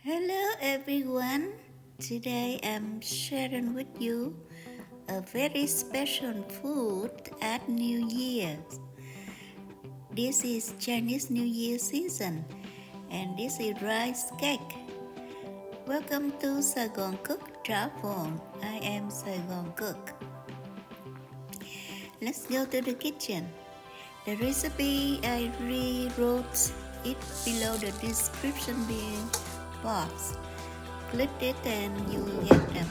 Hello everyone. Today I'm sharing with you a very special food at New Year. This is Chinese New Year season and this is rice cake. Welcome to Saigon Cook Travel. I am Saigon Cook. Let's go to the kitchen. The recipe I rewrote it below the description box. Click it and you will get them.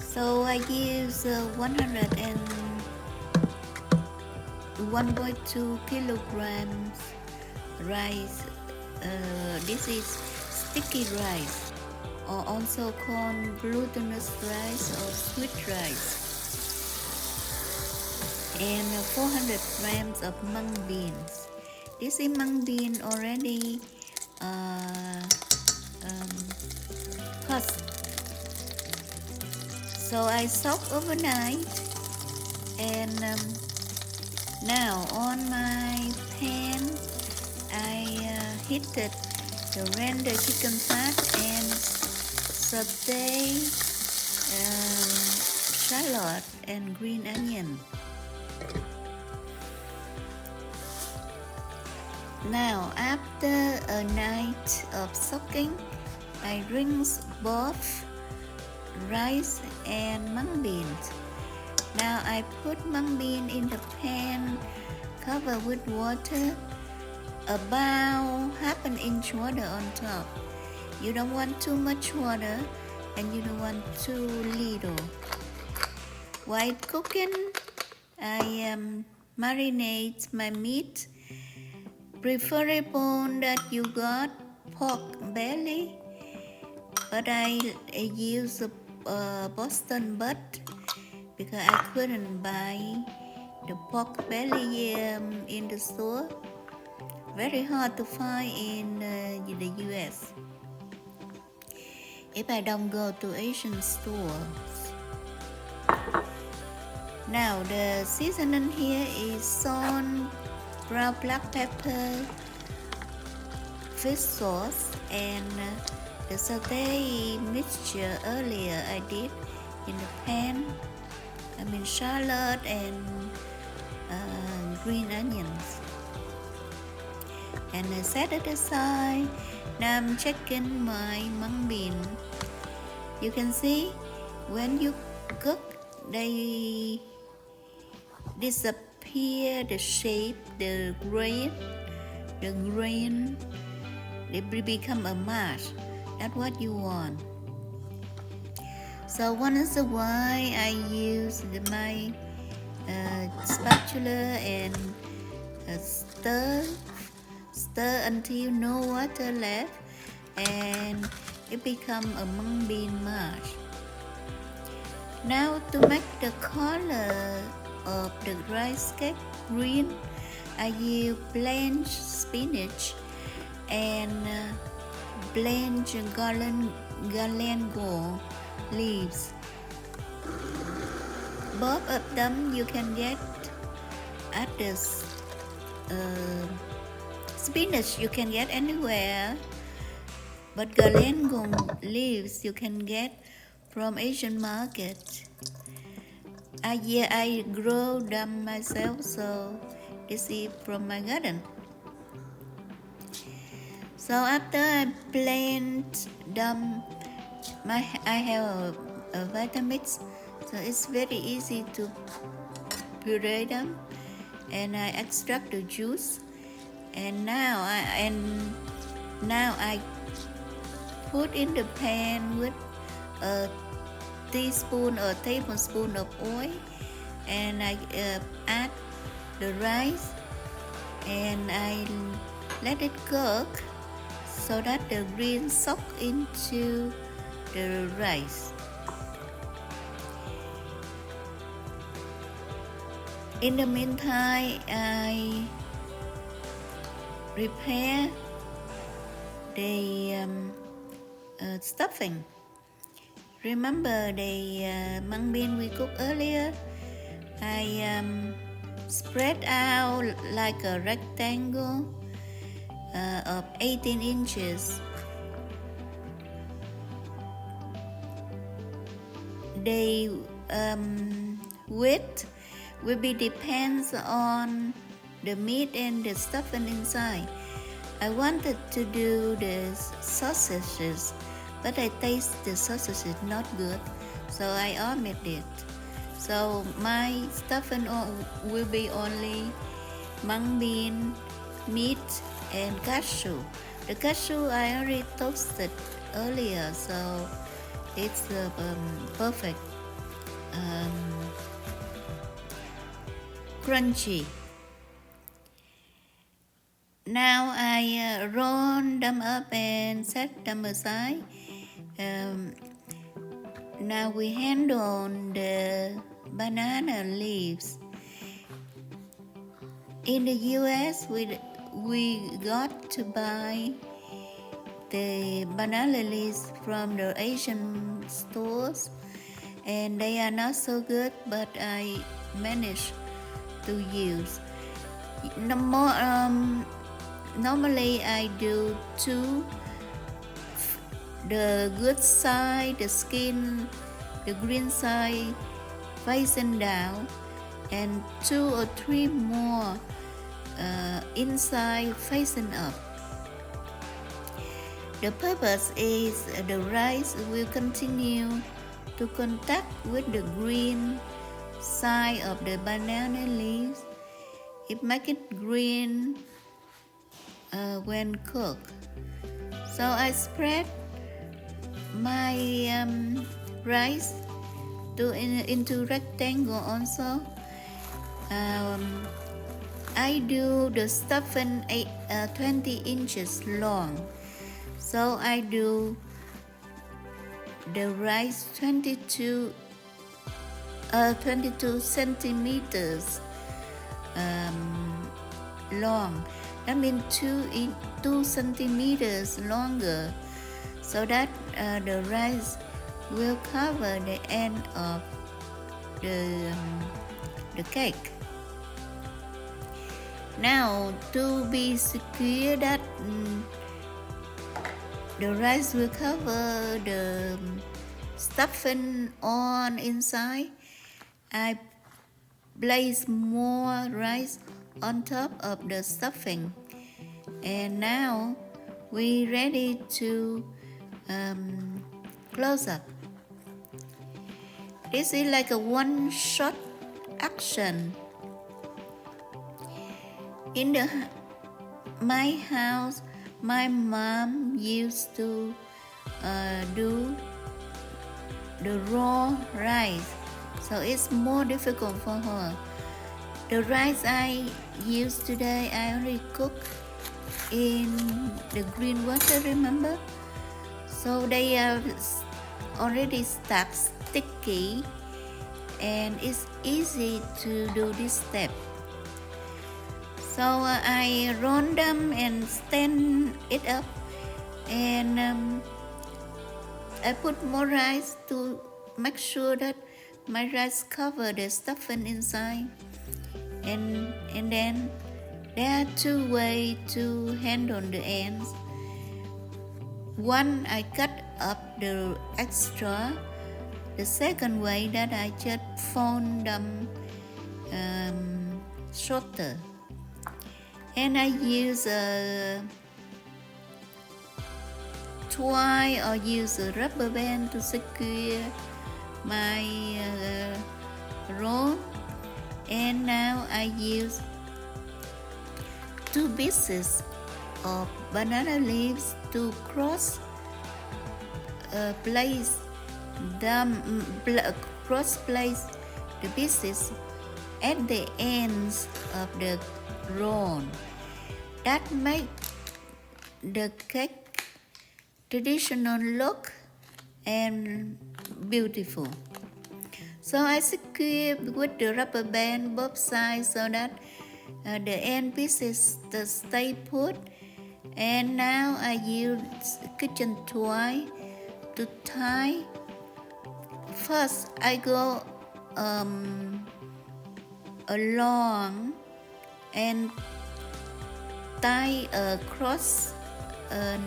So I use 1.2 kilograms rice. This is sticky rice, or also called glutinous rice or sweet rice, and 400 grams of mung beans. This is mung bean already husked. So I soak overnight, and now on my pan I heated the render chicken fat and saute shallot and green onion. Now after a night of soaking, I rinse both rice and mung beans. Now I put mung bean in the pan, cover with water, about half an inch water on top. You don't want too much water and you don't want too little. While cooking, I marinate my meat. Preferable that you got pork belly, but I use Boston butt because I couldn't buy the pork belly in the store. Very hard to find in the US if I don't go to Asian stores. Now the seasoning here is salt, ground black pepper, fish sauce, and the saute mixture earlier I did in the pan. Shallot and green onions. And I set it aside. Now I'm checking my mung bean. You can see when you cook, they disappear the shape, the grain, they become a mash. That's what you want. So once in a while I use my spatula and stir until no water left and it become a mung bean mash. Now to make the color of the rice cake green, I use blanched spinach and blanched galangal leaves. Both of them you can get at the spinach you can get anywhere, but galangal leaves you can get from Asian market. I grow them myself, so this is from my garden. So after I blend them, I have a Vitamix, so it's very easy to puree them, and I extract the juice. And now I put in the pan with a teaspoon or tablespoon of oil, and I add the rice and I let it cook so that the greens soak into the rice. In the meantime, I prepare the stuffing. Remember the mung bean we cooked earlier? I spread out like a rectangle of 18 inches the width will be depends on the meat and the stuffing inside. I wanted to do the sausages, but I taste the sausages not good, so I omit it. So my stuffing will be only mung bean, meat, and cashew. The cashew I already toasted earlier, so it's perfect, crunchy. Now I roll them up and set them aside. Now we handle the banana leaves. In the US, we got to buy the banana leaves from the Asian stores, and they are not so good, but I managed to use. Normally I do two, the good side, the skin, the green side facing down, and 2 or 3 more inside facing up. The purpose is the rice will continue to contact with the green side of the banana leaves. It makes it green when cooked. So I spread my rice into rectangle also. I do the stuffing 20 inches long, so I do the rice 22 centimeters long. That means 2 centimeters longer, so that the rice will cover the end of the cake. Now, to be secure that the rice will cover the stuffing on inside, I place more rice on top of the stuffing. And now we ready to close up. This is like a one-shot action. In my house, my mom used to do the raw rice, so it's more difficult for her. The rice I use today, I already cook in the green water, remember? So they are already stuck sticky, and it's easy to do this step. So I roll them and stand it up, and I put more rice to make sure that my rice cover the stuffing inside. And then there are 2 ways to handle the ends. One, I cut up the extra. The second way that I just fold them shorter. And I use a twine or use a rubber band to secure my roll. And now I use 2 pieces of banana leaves to place the pieces at the ends of the roll. That make the cake traditional look and beautiful. So I secure with the rubber band both sides so that the end pieces stay put. And now I use kitchen twine to tie. First I go along and tie a cross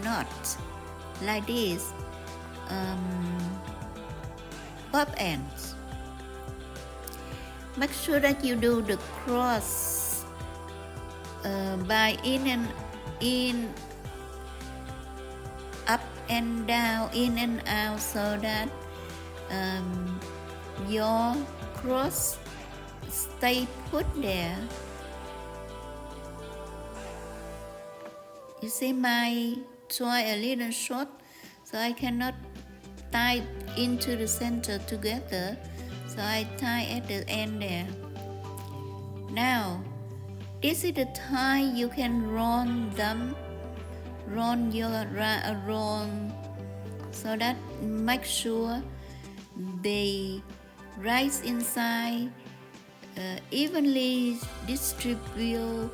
knot like this, bob ends. Make sure that you do the cross by in, up and down, in and out, so that your cross stay put there. You see my twine a little short, so I cannot tie into the center together, so I tie at the end there. Now, this is the time you can roll so that make sure they rise inside evenly distribute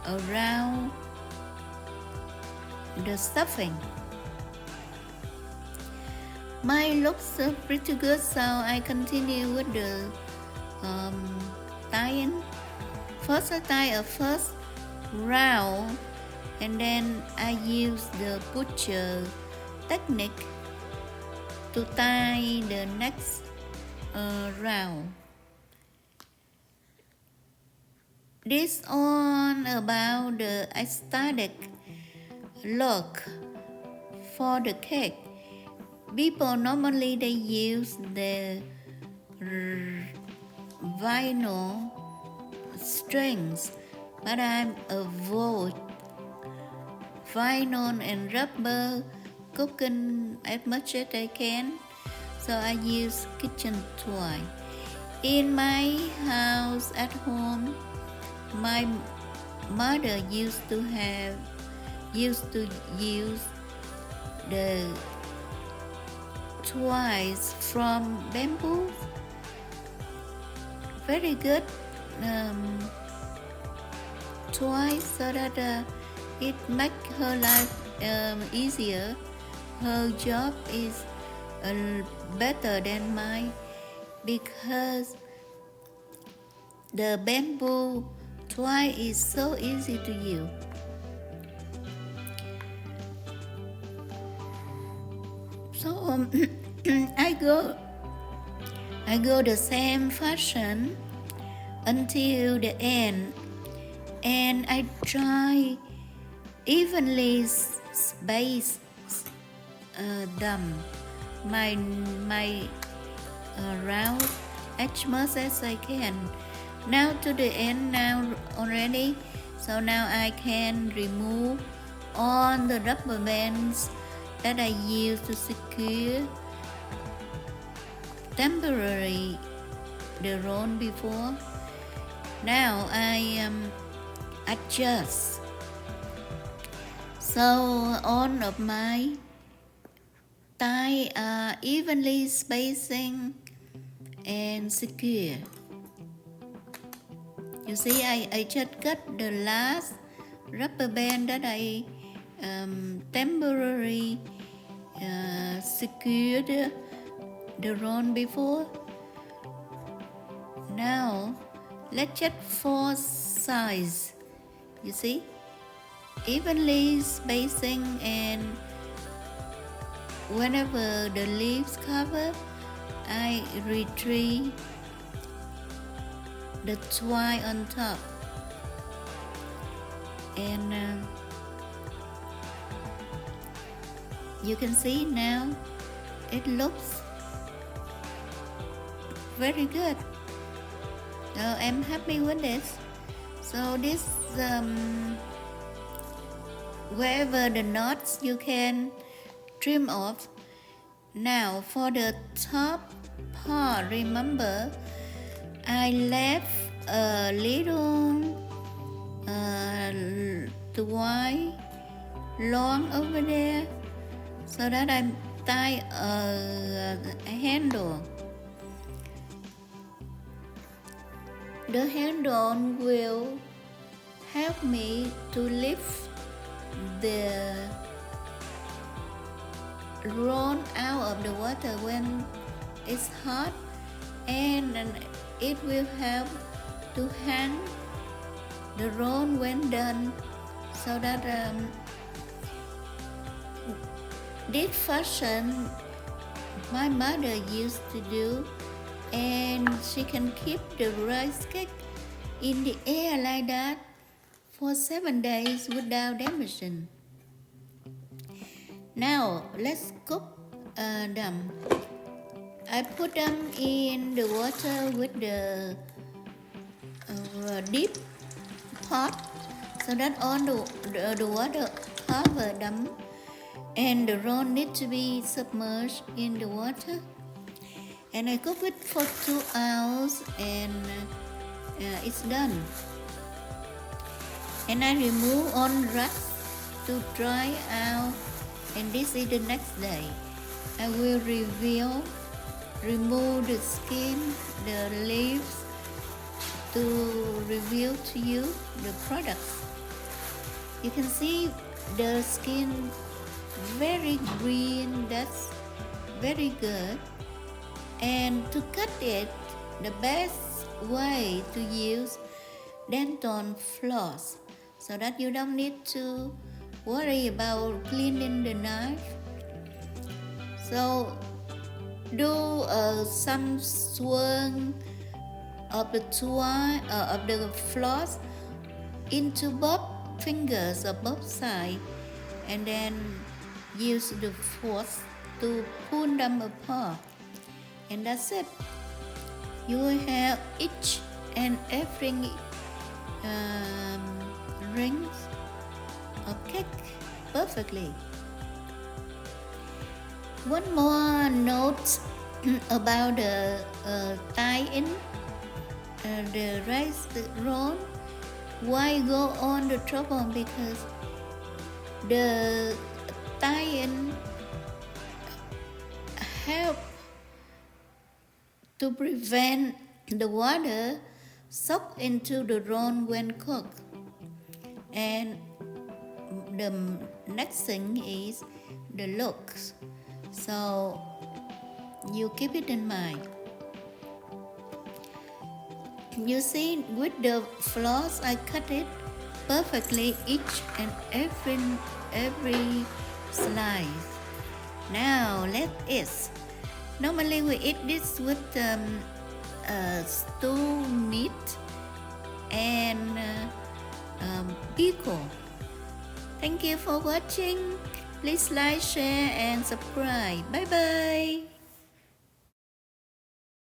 around the stuffing. Mine looks pretty good, so I continue with the tying. First I tie a first round, and then I use the butcher technique to tie the next round. This on about the aesthetic look for the cake. People normally they use the vinyl strings, but I avoid vinyl and rubber cooking as much as I can, so I use kitchen twine. In my house at home, my mother used to use the twine from bamboo. Very good twine, so that it make her life easier. Her job is better than mine because the bamboo twine is so easy to use. So I go the same fashion until the end, and I try evenly space them my round as much as I can. Now to the end now already, so now I can remove all the rubber bands that I used to secure temporarily the roll before. Now I adjust, so all of my tie are evenly spacing and secure. You see, I just cut the last rubber band that I temporarily secured the roll before. Now let's check four sides. You see, evenly spacing, and whenever the leaves cover, I retrieve the twine on top, and you can see now it looks very good. So I'm happy with this. So this wherever the knots you can trim off. Now for the top part, remember I left a little twine long over there, so that I tie a handle. The handle will help me to lift the roll out of the water when it's hot, and it will help to hang the roll when done, so that this fashion my mother used to do, and she can keep the rice cake in the air like that for 7 days without damaging. Now let's cook them. I put them in the water with the deep pot so that all the water cover them, and the roll need to be submerged in the water. And I cook it for 2 hours, and it's done. And I remove all rust to dry out, and this is the next day. I will remove the skin, the leaves, to reveal to you the products. You can see the skin very green, that's very good. And to cut it, the best way to use dental floss, so that you don't need to worry about cleaning the knife. So do some swirl of the twine of the floss into both fingers of both sides, and then use the force to pull them apart, and that's it. You will have each and every rings of cake perfectly. One more note about the tie-in the rice roll. Why go on the trouble? Because the tie-in help to prevent the water soak into the roll when cooked. And the next thing is the looks, so you keep it in mind. You see, with the floss I cut it perfectly, each and every slice. Now let it. Normally we eat this with stew meat and pickle. Thank you for watching. Please like, share and subscribe. Bye bye.